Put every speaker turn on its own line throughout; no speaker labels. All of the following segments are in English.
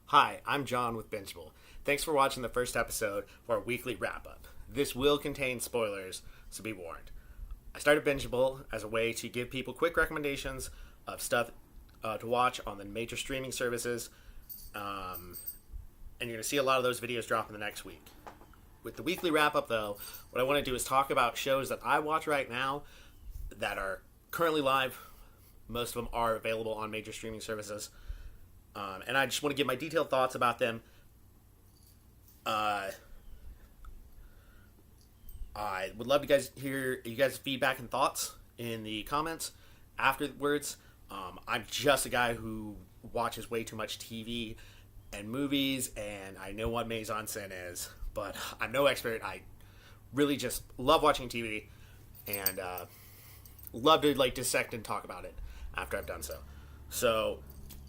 Hi, I'm John with Bingable. Thanks for watching the first episode of our weekly wrap-up. This will contain spoilers, so be warned. I started Bingable as a way to give people quick recommendations of stuff to watch on the major streaming services, and you're going to see a lot of those videos drop in the next week. With the weekly wrap-up, though, what I want to do is talk about shows that I watch right now that are currently live. Most of them are available on major streaming services. And I just want to give my detailed thoughts about them. I would love to hear you guys' feedback and thoughts in the comments afterwards. I'm just a guy who watches way too much TV and movies, and I know what mise-en-scène is, but I'm no expert. I really just love watching TV and love to dissect and talk about it after I've done so. So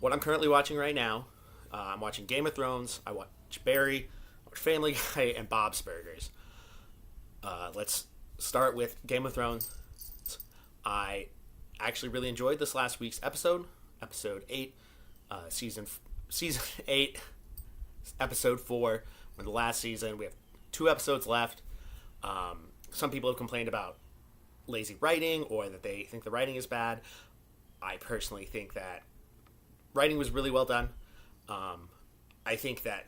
what I'm currently watching right now, I'm watching Game of Thrones, I watch Barry, I watch Family Guy, and Bob's Burgers. Let's start with Game of Thrones. I actually really enjoyed this last week's episode 8, season 8, episode 4. We're in the last season. We have 2 episodes left. Some people have complained about lazy writing or that they think the writing is bad. I personally think that writing was really well done. I think that,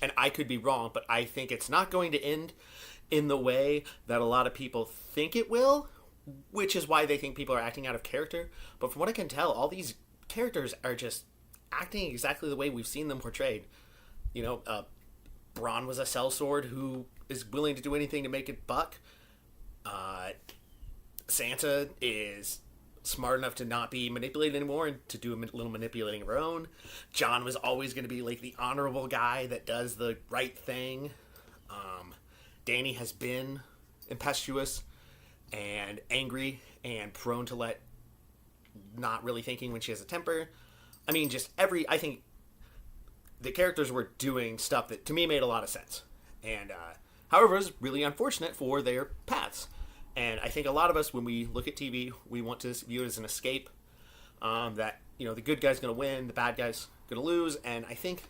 and I could be wrong, but I think it's not going to end in the way that a lot of people think it will, which is why they think people are acting out of character. But from what I can tell, all these characters are just acting exactly the way we've seen them portrayed. You know, Bronn was a sellsword who is willing to do anything to make it buck. Sansa is smart enough to not be manipulated anymore and to do a little manipulating of her own. Jon was always going to be the honorable guy that does the right thing. Dany has been impetuous and angry and prone to not really thinking when she has a temper. I mean, I think the characters were doing stuff that to me made a lot of sense. And, however, it was really unfortunate for their paths. And I think a lot of us, when we look at TV, we want to view it as an escape, that, the good guy's going to win, the bad guy's going to lose. And I think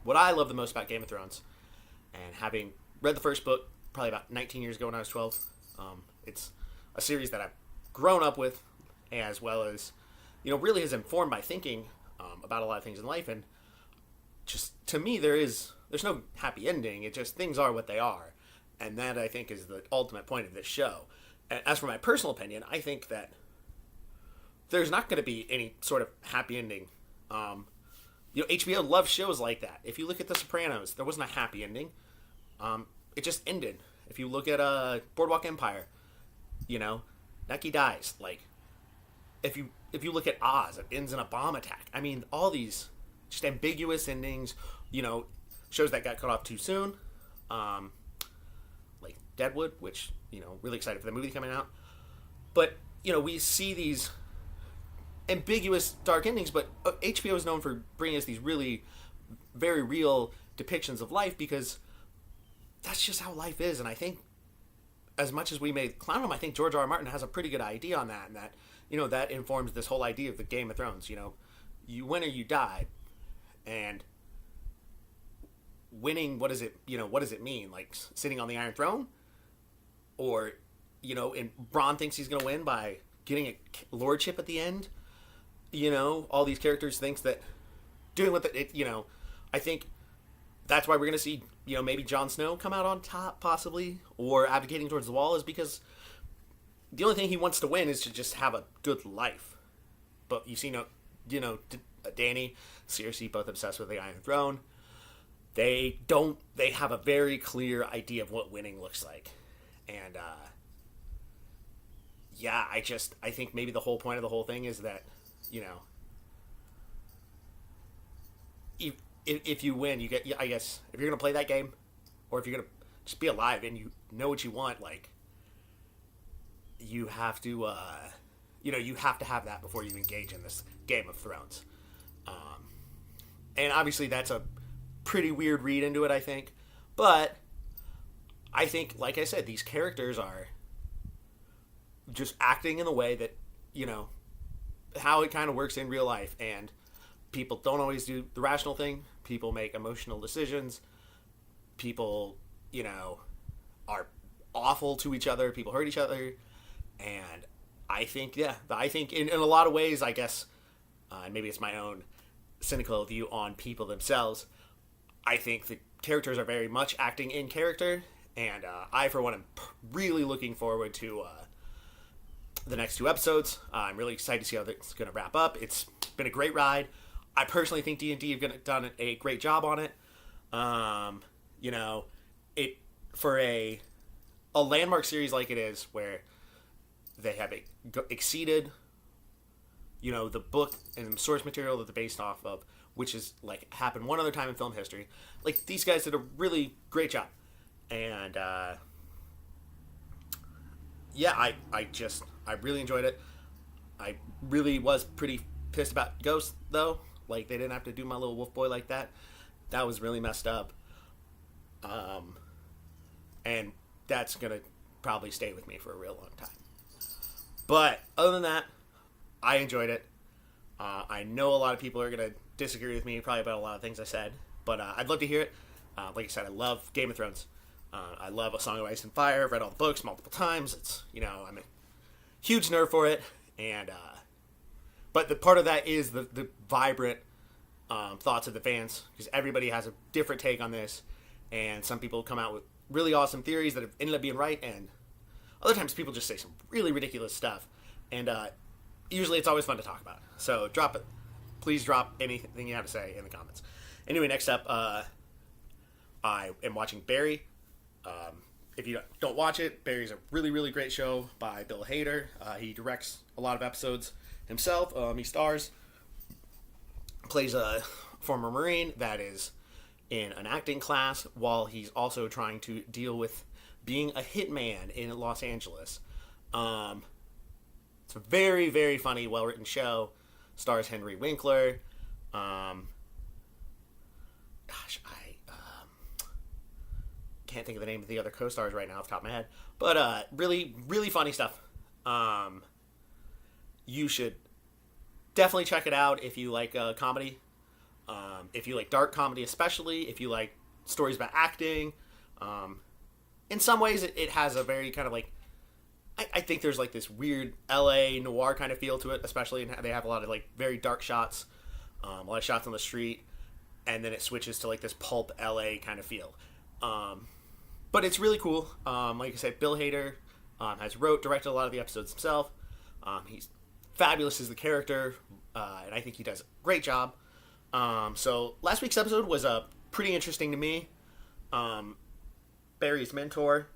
what I love the most about Game of Thrones, and having read the first book probably about 19 years ago when I was 12, it's a series that I've grown up with, as well as, really has informed my thinking about a lot of things in life. And just, to me, there's no happy ending. It just, things are what they are. And that, I think, is the ultimate point of this show. And as for my personal opinion, I think that there's not going to be any sort of happy ending. HBO loves shows like that. If you look at The Sopranos, there wasn't a happy ending. It just ended. If you look at Boardwalk Empire, Nucky dies. If you look at Oz, it ends in a bomb attack. I mean, all these just ambiguous endings, shows that got cut off too soon. Like Deadwood, which, really excited for the movie coming out. But, we see these ambiguous dark endings, but HBO is known for bringing us these really very real depictions of life, because that's just how life is. And I think, as much as we may clown him, I think George R. R. Martin has a pretty good idea on that, and that, that informs this whole idea of the Game of Thrones. You win or you die, and winning, what does it mean? Sitting on the Iron Throne? Or, and Bronn thinks he's going to win by getting a lordship at the end. All these characters thinks that doing what I think that's why we're going to see, maybe Jon Snow come out on top, possibly, or abdicating towards the wall, is because the only thing he wants to win is to just have a good life. But you see, Dany, Cersei, both obsessed with the Iron Throne. They have a very clear idea of what winning looks like. And, I think maybe the whole point of the whole thing is that, if you win, you get, I guess, if you're going to play that game, or if you're going to just be alive and you know what you want, you have to, you have to have that before you engage in this Game of Thrones. And obviously that's a pretty weird read into it, I think. But I think, like I said, these characters are just acting in the way that, how it kind of works in real life. And people don't always do the rational thing. People make emotional decisions. People, are awful to each other. People hurt each other. And I think, in a lot of ways, I guess, and maybe it's my own cynical view on people themselves, I think the characters are very much acting in character. And I, for one, am really looking forward to the next 2 episodes. I'm really excited to see how it's going to wrap up. It's been a great ride. I personally think D&D have done a great job on it. It for a landmark series like it is, where they have exceeded, the book and source material that they're based off of, which is like happened one other time in film history. Like, these guys did a really great job, and I really enjoyed it. I really was pretty pissed about Ghost, though. Like, they didn't have to do my little wolf boy like that. That was really messed up. And that's going to probably stay with me for a real long time. But other than that, I enjoyed it. I know a lot of people are going to disagree with me probably about a lot of things I said, but I'd love to hear it. Like I said, I love Game of Thrones. I love A Song of Ice and Fire. I've read all the books multiple times. It's, I'm a huge nerd for it. And, but the part of that is the vibrant thoughts of the fans, because everybody has a different take on this, and some people come out with really awesome theories that have ended up being right, and other times people just say some really ridiculous stuff, and usually it's always fun to talk about. So drop it. Please drop anything you have to say in the comments. Anyway, next up, I am watching Barry. If you don't watch it, Barry's a really, really great show by Bill Hader. He directs a lot of episodes himself. He stars, plays a former Marine that is in an acting class while he's also trying to deal with being a hitman in Los Angeles. It's a very, very funny, well-written show. Stars Henry Winkler. I can't think of the name of the other co-stars right now off the top of my head. But really, really funny stuff. You should definitely check it out if you like comedy. If you like dark comedy, especially if you like stories about acting. In some ways, it has a very kind of like, I think there's like this weird LA noir kind of feel to it, especially in how they have a lot of like very dark shots, a lot of shots on the street, and then it switches to like this pulp LA kind of feel. But it's really cool. Like I said, Bill Hader has directed a lot of the episodes himself. He's fabulous as the character, and I think he does a great job. So last week's episode was pretty interesting to me. Barry's mentor,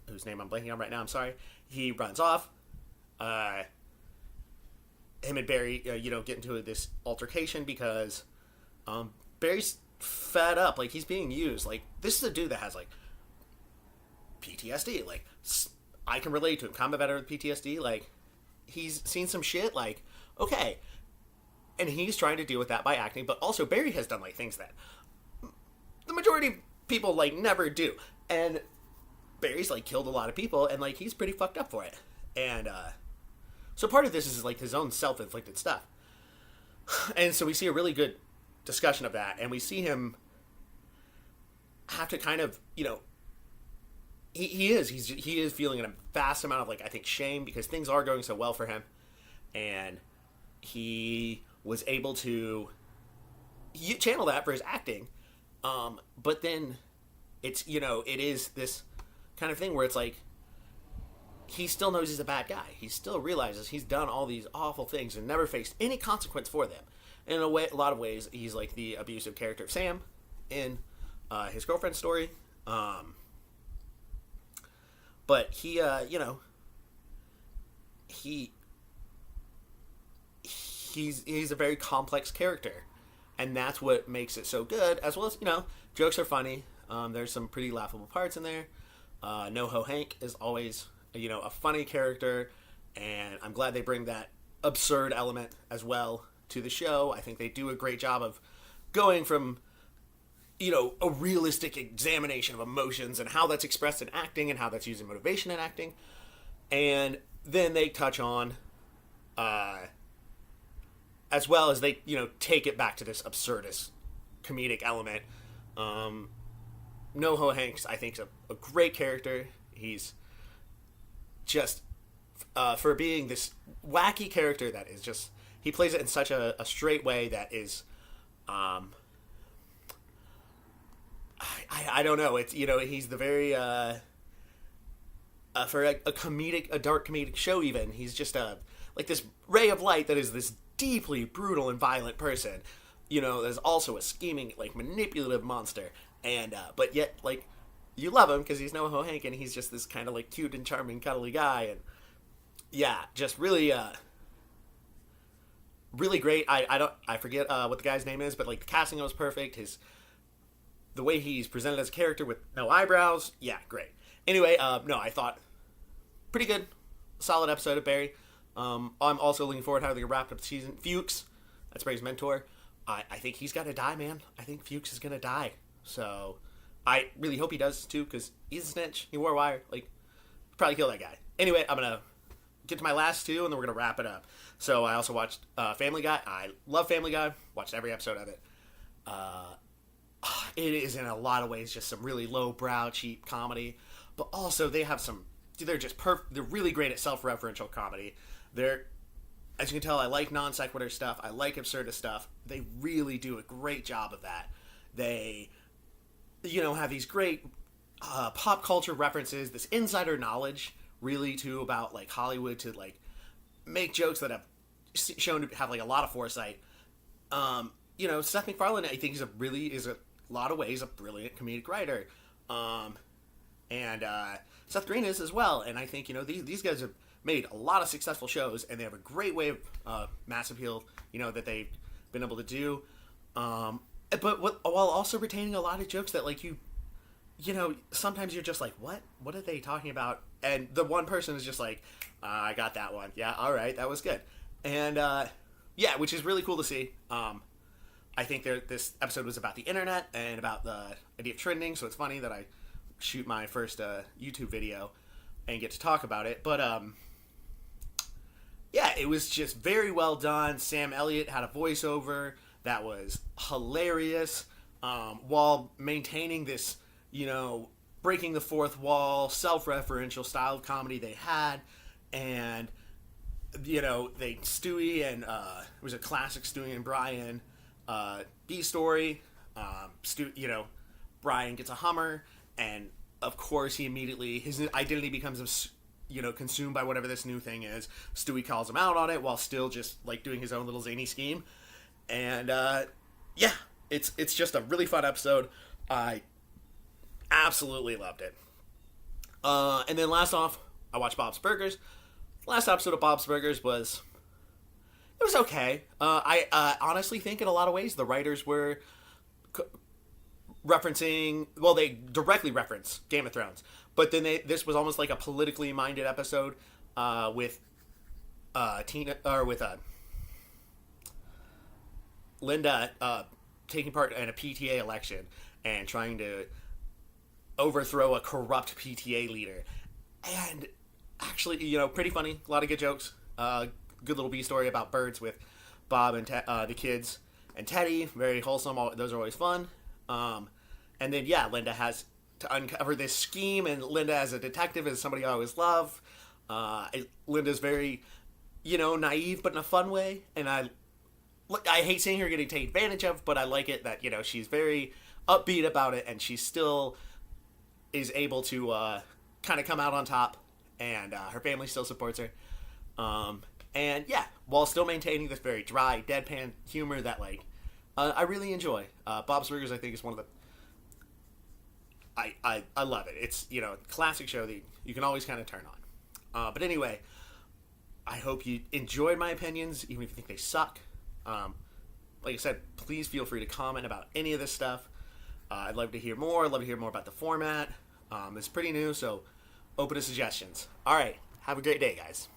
whose name I'm blanking on right now, I'm sorry, he runs off. Him and Barry, get into this altercation because Barry's fed up. Like, he's being used. Like, this is a dude that has, like, PTSD. Like, I can relate to him. Combat veteran with PTSD. Like, he's seen some shit. Like, okay. And he's trying to deal with that by acting. But also, Barry has done, like, things that the majority of people, like, never do. And Barry's, like, killed a lot of people. And, like, he's pretty fucked up for it. And, so part of this is, like, his own self-inflicted stuff. And so we see a really good discussion of that. And we see him have to kind of, he is feeling a vast amount of, like, I think shame because things are going so well for him. And he was able to channel that for his acting. But then it's, it is this kind of thing where it's like, he still knows he's a bad guy. He still realizes he's done all these awful things and never faced any consequence for them. And in a lot of ways, he's like the abusive character of Sam in his girlfriend's story. But he, he's a very complex character. And that's what makes it so good, as well as, jokes are funny. There's some pretty laughable parts in there. NoHo Hank is always, a funny character, and I'm glad they bring that absurd element as well to the show. I think they do a great job of going from, a realistic examination of emotions and how that's expressed in acting and how that's used in motivation in acting. And then they touch on, as well as they take it back to this absurdist comedic element. NoHo Hanks, I think, is a great character. He's just for being this wacky character that is just, he plays it in such a straight way that is, I don't know. It's he's the very for a dark comedic show. Even he's just like this ray of light that is this deeply brutal and violent person. There's also a scheming, like, manipulative monster, and but yet, like, you love him because he's NoHo Hank, and he's just this kind of, like, cute and charming, cuddly guy, and yeah, just really really great. I forget what the guy's name is, but, like, the casting was perfect. The way he's presented as a character with no eyebrows, yeah, great. Anyway, no, I thought pretty good, solid episode of Barry. I'm also looking forward to how they wrapped up the season. Fuchs, that's Barry's mentor. I think he's got to die, man. I think Fuchs is going to die. So I really hope he does, too, because he's a snitch. He wore a wire. Like, probably kill that guy. Anyway, I'm going to get to my last two, and then we're going to wrap it up. So I also watched Family Guy. I love Family Guy. Watched every episode of it. It is, in a lot of ways, just some really low-brow, cheap comedy. But also, they have some... They're just they're really great at self-referential comedy. As you can tell, I like non-sequitur stuff. I like absurdist stuff. They really do a great job of that. They, have these great pop culture references, this insider knowledge, really, too, about, like, Hollywood, to, like, make jokes that have shown to have, like, a lot of foresight. Seth MacFarlane, I think, is a lot of ways a brilliant comedic writer. And Seth Green is as well. And I think, these guys have made a lot of successful shows, and they have a great way of mass appeal, that they've been able to do. But while also retaining a lot of jokes that, like, sometimes you're just like, what? What are they talking about? And the one person is just like, I got that one. Yeah, all right, that was good. And, yeah, which is really cool to see. I think this episode was about the internet and about the idea of trending, so it's funny that I shoot my first YouTube video and get to talk about it. But, yeah, it was just very well done. Sam Elliott had a voiceover that was hilarious, while maintaining this, breaking the fourth wall, self-referential style of comedy they had. And, Stewie and, it was a classic Stewie and Brian B-story. Brian gets a Hummer, and of course he immediately, his identity becomes consumed by whatever this new thing is. Stewie calls him out on it while still just, like, doing his own little zany scheme. And yeah, it's just a really fun episode. I absolutely loved it. And then last off, I watched Bob's Burgers. Last episode of Bob's Burgers was okay. I honestly think in a lot of ways the writers were referencing, well, they directly reference Game of Thrones, but then this was almost like a politically minded episode with Linda taking part in a P.T.A. election and trying to overthrow a corrupt P.T.A. leader. And actually, pretty funny. A lot of good jokes. Good little B story about birds with Bob and the kids and Teddy. Very wholesome. Those are always fun. And then, yeah, Linda has to uncover this scheme, and Linda as a detective is somebody I always love. Linda's very, naive, but in a fun way. And I hate seeing her getting taken advantage of, but I like it that, she's very upbeat about it, and she still is able to kind of come out on top, and her family still supports her. And, yeah, while still maintaining this very dry, deadpan humor that, like, I really enjoy. Bob's Burgers, I think, is one of the... I love it. It's, a classic show that you can always kind of turn on. But anyway, I hope you enjoyed my opinions, even if you think they suck. Like I said, please feel free to comment about any of this stuff. I'd love to hear more. I'd love to hear more about the format. It's pretty new, so open to suggestions. All right. Have a great day, guys.